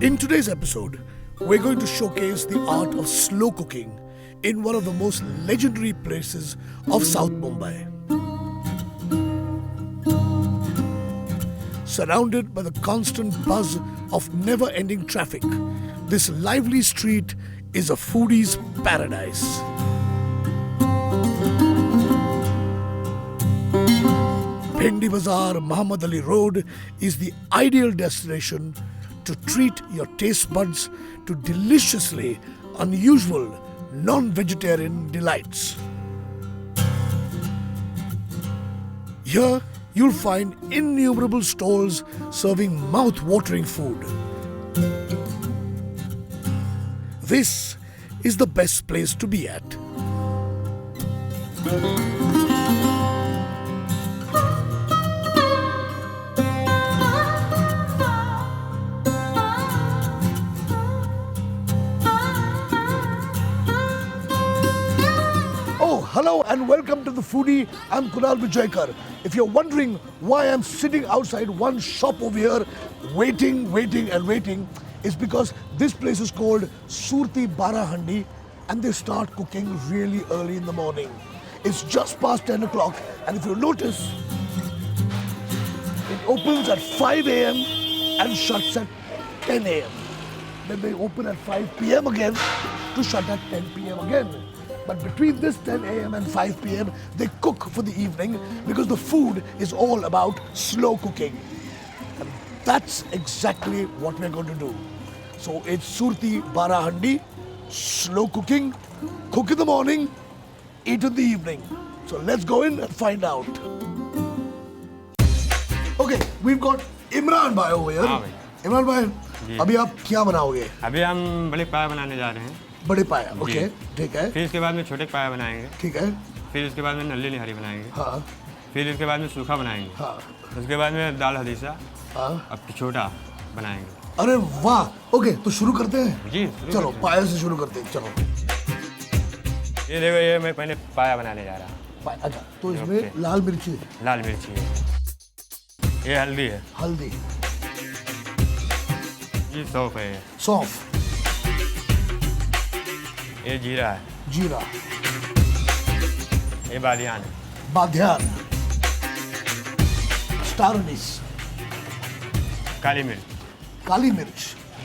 In today's episode, we're going to showcase the art of slow cooking in one of the most legendary places of South Mumbai. Surrounded by the constant buzz of never-ending traffic, this lively street is a foodie's paradise. Bhendi Bazaar, Muhammad Ali Road is the ideal destination to treat your taste buds to deliciously unusual non-vegetarian delights. Here, you'll find innumerable stalls serving mouth-watering food. This is the best place to be at. Hello and welcome to The Foodie. I'm Kunal Vijayakar. If you're wondering why I'm sitting outside one shop over here waiting, it's because this place is called Surti Barahandi and they start cooking really early in the morning. It's just past 10 o'clock and if you notice, it opens at 5 a.m. and shuts at 10 a.m. Then they open at 5 p.m. again to shut at 10 p.m. again. But between this 10 a.m. and 5 p.m., they cook for the evening because the food is all about slow cooking. And that's exactly what we're going to do. So it's Surti Barahandi, slow cooking, cook in the morning, eat in the evening. So let's go in and find out. Okay, we've got Imran Bhai over here. Imran Bhai, अभी आप क्या बनाओगे? अभी हम बड़े पाया बनाने जा रहे हैं। बड़े पाया, ओके, ठीक है। फिर इसके बाद में छोटे पाया बनाएंगे। ठीक है। फिर उसके बाद में नल्ली निहारी बनाएंगे। हाँ। फिर इसके बाद में सूखा बनाएंगे। हाँ। उसके बाद में दाल हदीसा। हाँ। अब छोटा बनाएंगे। अरे वाह, ओके, तो शुरू करते हैं। जी। चलो पाया से शुरू करते हैं, चलो। ये देखो, ये मैं पहले पाया बनाने जा रहा हूँ। अच्छा, तो इसमें लाल मिर्ची। लाल मिर्ची है। ये हल्दी है। हल्दी। ये सौंफ है। सौंफ। ये जीरा है। जीरा। ये बादियान है। बादियान। स्टार अनीस। काली मिर्च। काली मिर्च।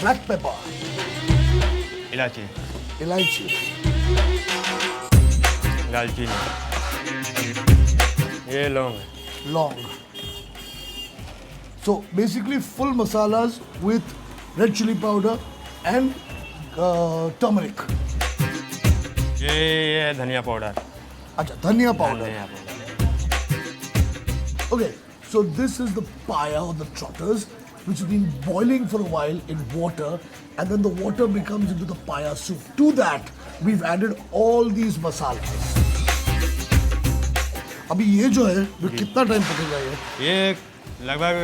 Black pepper. इलायची। इलायची। दालचीनी। ये लौंग है। लौंग। So basically full masalas with red chili powder and turmeric. ये धनिया पाउडर। अच्छा, धनिया पाउडर। धनिया powder. Okay, so this is the paya or the trotters, which has been boiling for a while in water, and then the water becomes into the paya soup. To that, we've added all these masalas. अभी ये जो है, वो कितना time पकेगा ये? ये लगभग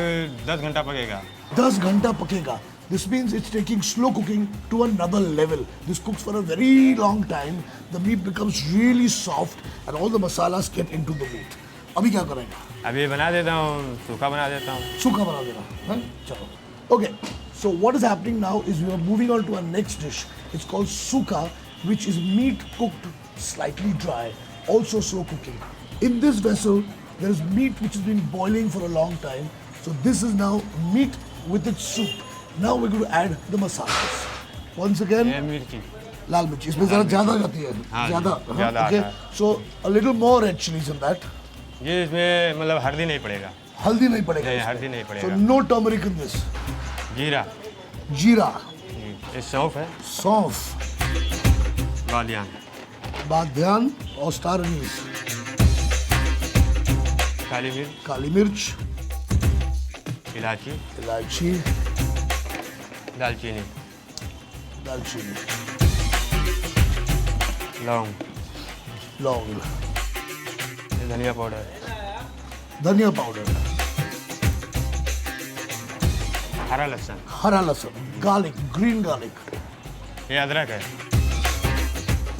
10 घंटा पकेगा। 10 घंटा पकेगा. This means it's taking slow cooking to another level. This cooks for a very long time. The meat becomes really soft and all the masalas get into the meat. अभी क्या करेंगे? अभी बना देता हूँ, सूखा बना देता हूँ। सूखा बना देना, हाँ? चलो. Okay, so what is happening now is we are moving on to our next dish. It's called suka, which is meat cooked slightly dry, also slow cooking. In this vessel, there is meat which has been boiling for a long time. So this is now meat with its soup. Now we're going to add the masalas. Once again, मिर्ची। लाल मिर्ची इसमें ज़रा ज़्यादा जाती है, ज़्यादा. Okay, so a little more red chilies in that. ये इसमें मतलब हल्दी नहीं पड़ेगा। हल्दी नहीं पड़ेगा। नहीं, हल्दी नहीं पड़ेगा। So no turmeric in this. जीरा। जीरा। ये सौंफ है। सौंफ। बादियान। बादियान और स्टार अनीस। काली मिर्च। काली मिर्च। इलायची। इलायची। दालचीनी। दालचीनी। लौंग। लौंग। ये धनिया पाउडर। धनिया पाउडर। हरा लहसुन। हरा लहसुन। Garlic, green garlic. ये अदरक है।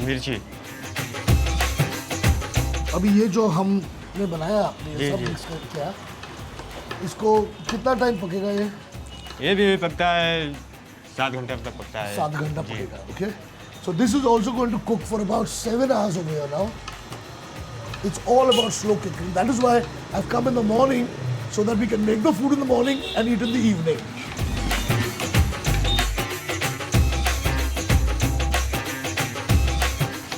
मिर्ची। अभी ये जो हमने बनाया आपने ये सब मिक्स कर किया, इसको कितना टाइम पकेगा ये? ये भी पकता है 7 घंटे तक पकता है 7 घंटा जी। पकेगा. Okay. So this is also going to cook for about 7 hours over here now. It's all about slow cooking. That is why I've come in the morning so that we can make the food in the morning and eat in the evening.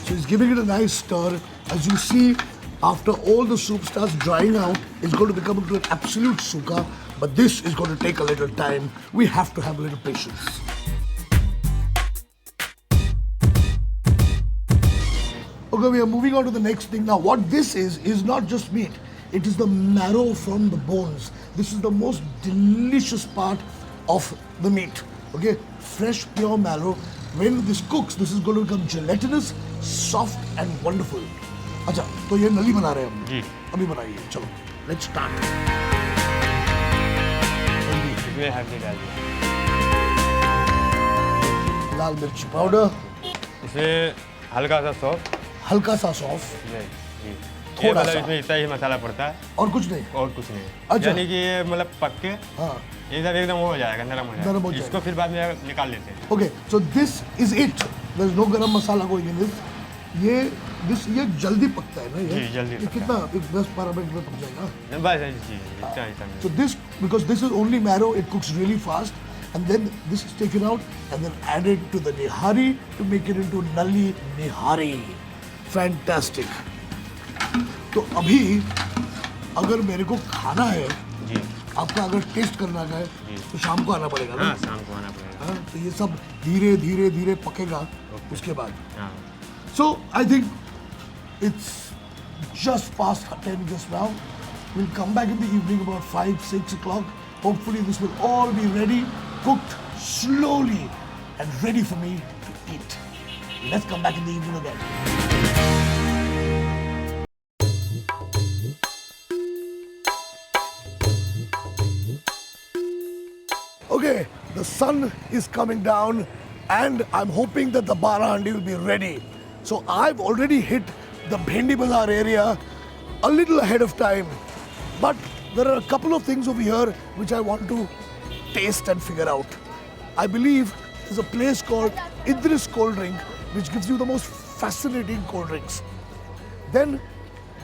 So he's giving it a nice stir. As you see, after all the soup starts drying out, it's going to become into an absolute sukha. But this is going to take a little time. We have to have a little patience. Okay, we are moving on to the next thing. Now, what this is not just meat. It is the marrow from the bones. This is the most delicious part of the meat. Okay, fresh, pure marrow. When this cooks, this is going to become gelatinous, soft and wonderful. अच्छा, तो ये नली बना रहे हैं हम. जी. अभी बनाइए. चलो, let's start. इसमें हल्दी डाल दिया, लाल मिर्ची पाउडर, इसमें हल्का सा सौंफ हल्का सा सौंफ, जी। थोड़ा ये मतलब सा। इसमें इतना ही मसाला पड़ता है और कुछ नहीं. और कुछ नहीं। अच्छा। यानी कि ये मतलब पक के हाँ. एकदम वो हो जाएगा, नरम हो नरम हो जाएगा। जाएगा। इसको फिर बाद में निकाल लेते हैं। Okay, so this is it. There is no garam masala going in this. ये जल्दी पकता है ना ये? जी, जल्दी ये पकता कितना 10-12 मिनट में पक जाएगा? बस जी, इतना ही समय। So this, because this is only marrow, it cooks really fast, and then this is taken out and then added to the nihari to make it into nali nihari. Fantastic. तो अभी अगर मेरे को खाना है, जी आपका अगर टेस्ट करना है तो शाम को आना पड़ेगा ना? हाँ, शाम को आना पड़ेगा। हाँ, तो ये सब धीरे धीरे धीरे पकेगा उसके बाद. हाँ So I think it's just past 10 just now. We'll come back in the evening about 5-6 o'clock. Hopefully this will all be ready, cooked slowly and ready for me to eat. Let's come back in the evening again. Okay, the sun is coming down and I'm hoping that the bara handi will be ready. So I've already hit the Bhendi Bazaar area a little ahead of time. But there are a couple of things over here which I want to taste and figure out. I believe there's a place called Idris Cold Drink which gives you the most fascinating cold drinks. Then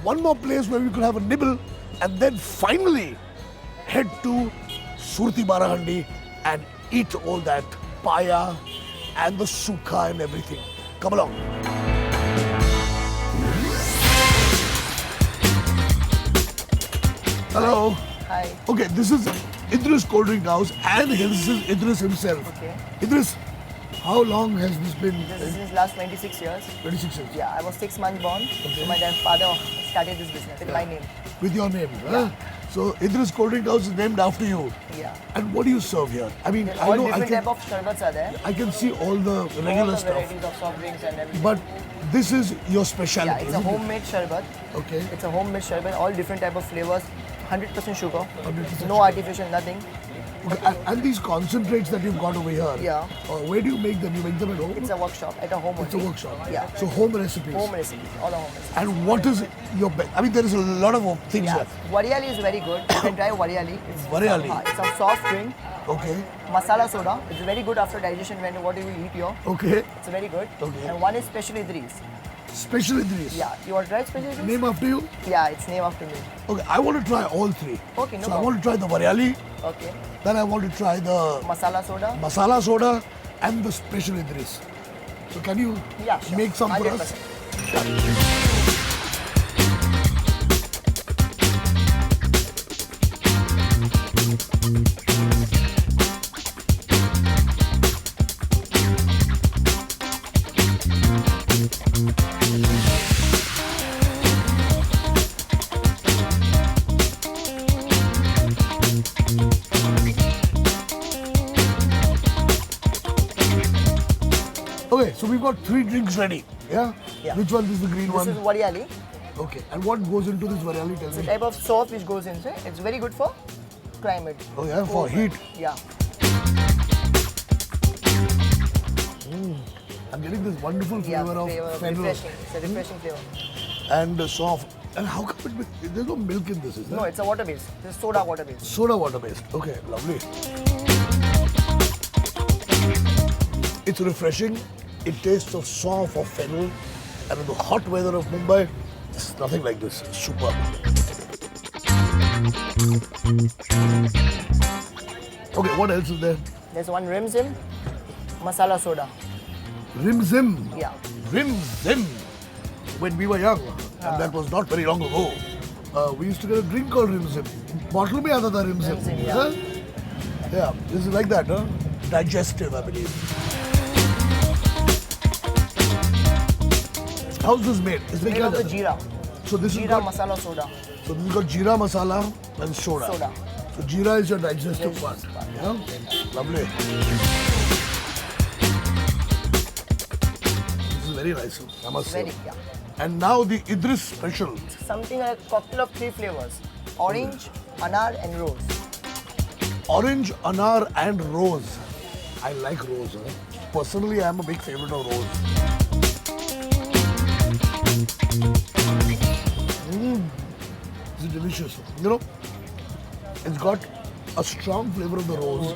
one more place where we could have a nibble and then finally head to Surti Barahandi and eat all that paya and the sukha and everything. Come along. Hello. Hi. Okay, this is Idris Cold Drink House and this is Idris himself. Okay. Idris, how long has this been? This is since last 26 years. 26 years. Yeah, I was 6 months born. So my father started this business with my name. With your name, huh? So Idris Cold Drink House is named after you. Yeah. And what do you serve here? I mean, Then I all know I different can, type of sherbets are there. I can see all the All regular the stuff, varieties of soft drinks and everything. but this is your yeah, specialty. it's a isn't it? homemade sherbet. Okay. It's a homemade sherbet, all different type of flavors. 100% sugar. 100% No artificial, nothing. Okay, and these concentrates that you've got over here. Yeah. Where do you make them? You make them at home? It's a workshop at a home It's a only. workshop. Yeah. So home recipes. Home recipes, all the home recipes. And what is your best? I mean, there is a lot of things Yeah. here. Variali is very good. You can try Variali. It's Variali. It's a soft drink. Okay. Masala soda. It's very good after digestion when what you will eat here. Okay. It's very good. Okay. And one is special Idris. Special Idris. Yeah. You want to try special Idris? Name after you? Yeah, it's named after me. Okay, I want to try all three. Okay, no So I problem. want to try the Variali, Okay. then I want to try the Masala soda. masala soda and the special Idris. So can you Yeah, sure. make some for us? 100%. Okay, so we've got three drinks ready. Yeah? Yeah. Which one is the green This one? is Variali. Okay, and what goes into this Variali? Tell It's a me. type of soap which goes inside. It's very good for climate. Oh yeah, for heat. Yeah. I'm getting this wonderful Yeah, flavor flavor, of fennel refreshing. It's a refreshing flavor. and soft. And how come there's no milk in this? Is there? No, it's a water base. It's soda water base. Soda water based. Okay, lovely. It's refreshing. It tastes of sauce or fennel. And in the hot weather of Mumbai, it's nothing like this. It's superb. Okay, what else is there? There's one Rim Zim masala soda. Rim Zim. Yeah. Rim Zim. When we were young, and that was not very long ago, we used to get a drink called Rim Zim. Bottle mein aata tha Rim Zim. Rim Zim, yeah. Huh? Yeah, this is like that, huh? Digestive, I believe. How's this made? It's Made of the jeera. So this is Jeera got, masala soda. so this is got jeera masala and soda. Soda. So jeera is your digestive part. Yeah? Lovely. This is very nice, I must say. Very, yeah. And now the Idris special. Something like a cocktail of 3 flavors. Orange, anar and rose. Orange, anar and rose. I like rose. Huh? Personally, I am a big favorite of rose. This is delicious. You know, it's got a strong flavor of the rose.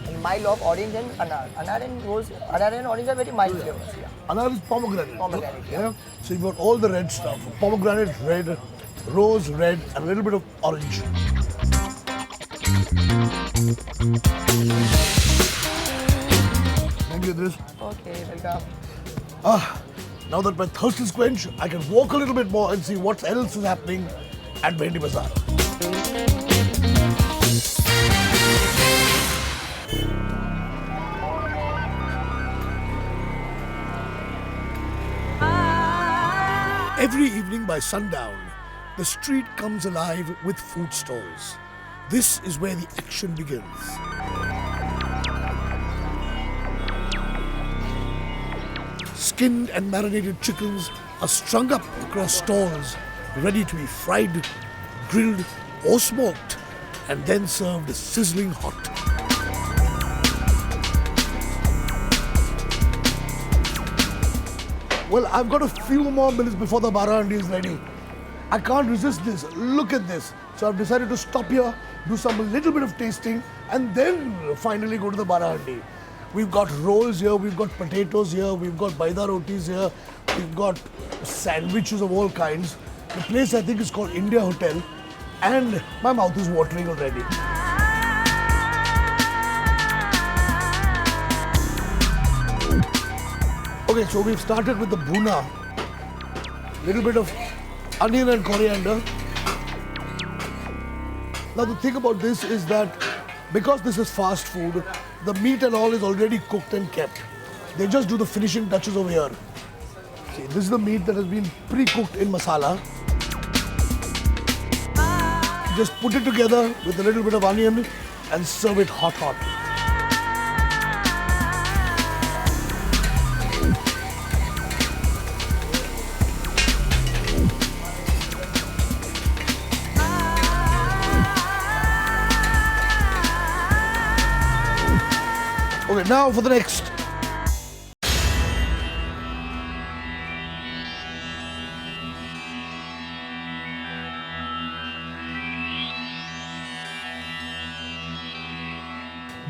And mild of orange and anar. Anar and rose, anar and orange are very mild flavors. Yeah. Anar is pomegranate. Pomegranate, Yeah. So you've got all the red stuff. Pomegranate red, rose red, and a little bit of orange. Thank you, Idris. Okay, welcome. Now that my thirst is quenched, I can walk a little bit more and see what else is happening at Bhendi Bazaar. Every evening by sundown, the street comes alive with food stalls. This is where the action begins. Skinned and marinated chickens are strung up across stalls, ready to be fried, grilled, or smoked, and then served sizzling hot. Well, I've got a few more minutes before the barahandi is ready. I can't resist this. Look at this. So I've decided to stop here, do some little bit of tasting, and then finally go to the barahandi. We've got rolls here, we've got potatoes here, we've got baida rotis here, we've got sandwiches of all kinds. The place I think is called India Hotel, and my mouth is watering already. Okay, so we've started with the bhuna. Little bit of onion and coriander. Now the thing about this is that because this is fast food, the meat and all is already cooked and kept. They just do the finishing touches over here. See, this is the meat that has been pre-cooked in masala. You just put it together with a little bit of onion and serve it hot. Okay, now for the next.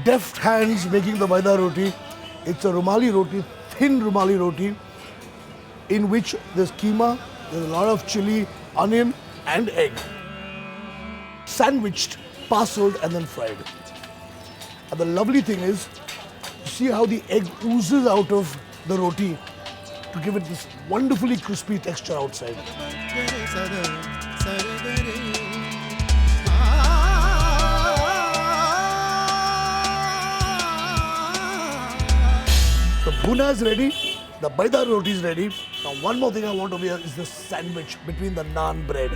Deft hands making the maida roti. It's a rumali roti, thin rumali roti, in which there's keema, there's a lot of chili, onion, and egg. Sandwiched, parceled, and then fried. And the lovely thing is, see how the egg oozes out of the roti to give it this wonderfully crispy texture outside. The bhuna is ready, the baida roti is ready. Now one more thing I want over here is the sandwich between the naan bread.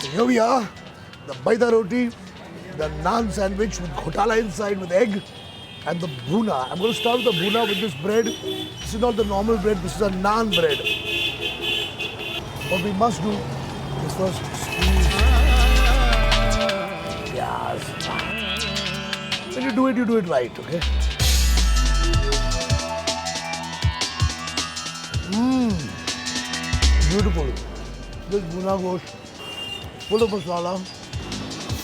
So here we are, the baida roti, the naan sandwich with ghotala inside with egg, and the bhuna. I'm going to start with the bhuna with this bread. This is not the normal bread, this is a naan bread. What we must do is first squeeze. Yes. When you do it right, okay? Beautiful. This bhuna gosht, full of masala,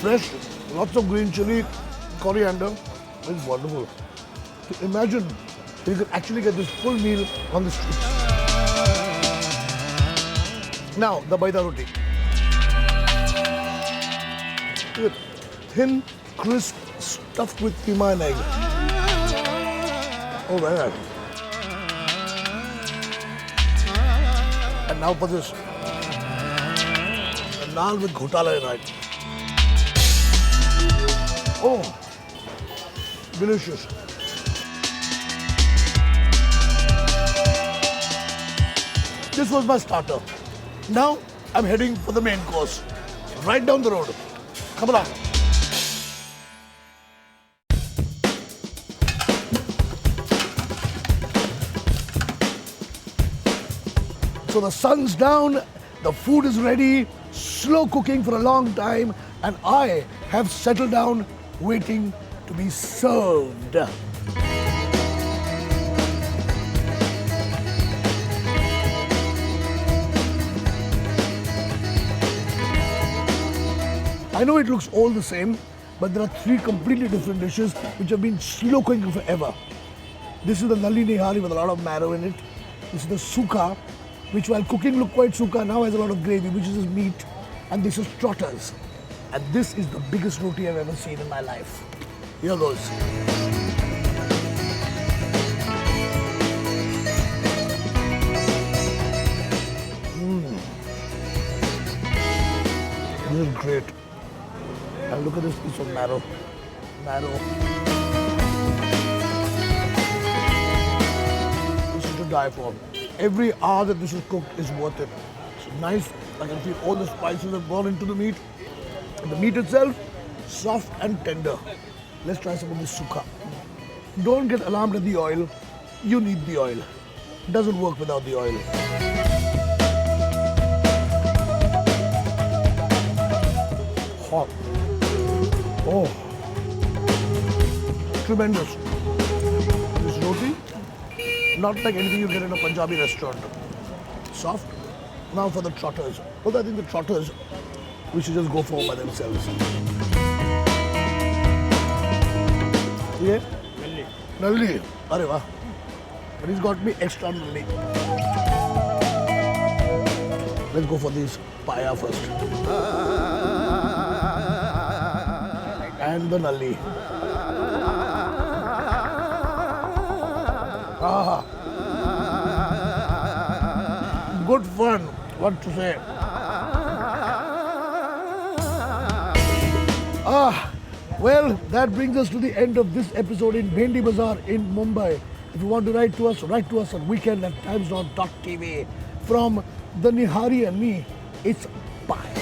fresh, lots of green chili, coriander. It's wonderful. Imagine you could actually get this full meal on the streets. Now, the baida roti. Look, thin, crisp, stuffed with keema and egg. Oh, very nice. And now for this. A naan with ghotala in it. Oh, delicious. This was my starter. Now I'm heading for the main course. Right down the road. Come along. So the sun's down, the food is ready, slow cooking for a long time, and I have settled down waiting to be served. I know it looks all the same, but there are three completely different dishes which have been slow cooking forever. This is the nalli nihari with a lot of marrow in it. This is the sukha, which while cooking looked quite sukha, now has a lot of gravy, which is meat. And this is trotters. And this is the biggest roti I've ever seen in my life. Here goes. This is great. And look at this piece of marrow. This is to die for. Every hour that this is cooked is worth it. It's nice. I can feel all the spices have gone into the meat. And the meat itself, soft and tender. Let's try some of this sukha. Don't get alarmed at the oil. You need the oil. It doesn't work without the oil. Hot. Oh, tremendous. This roti, not like anything you get in a Punjabi restaurant. Soft. Now for the trotters. Although I think the trotters, we should just go for by themselves. Yeah? Nalli. Arre wah. But he's got me extra nalli. Let's go for these paya first. And the nalli. Ah. Good fun. What to say? Well, that brings us to the end of this episode in Bhendi Bazaar in Mumbai. If you want to write to us on weekend@timesnow.tv. From the Nihari and me, it's bye.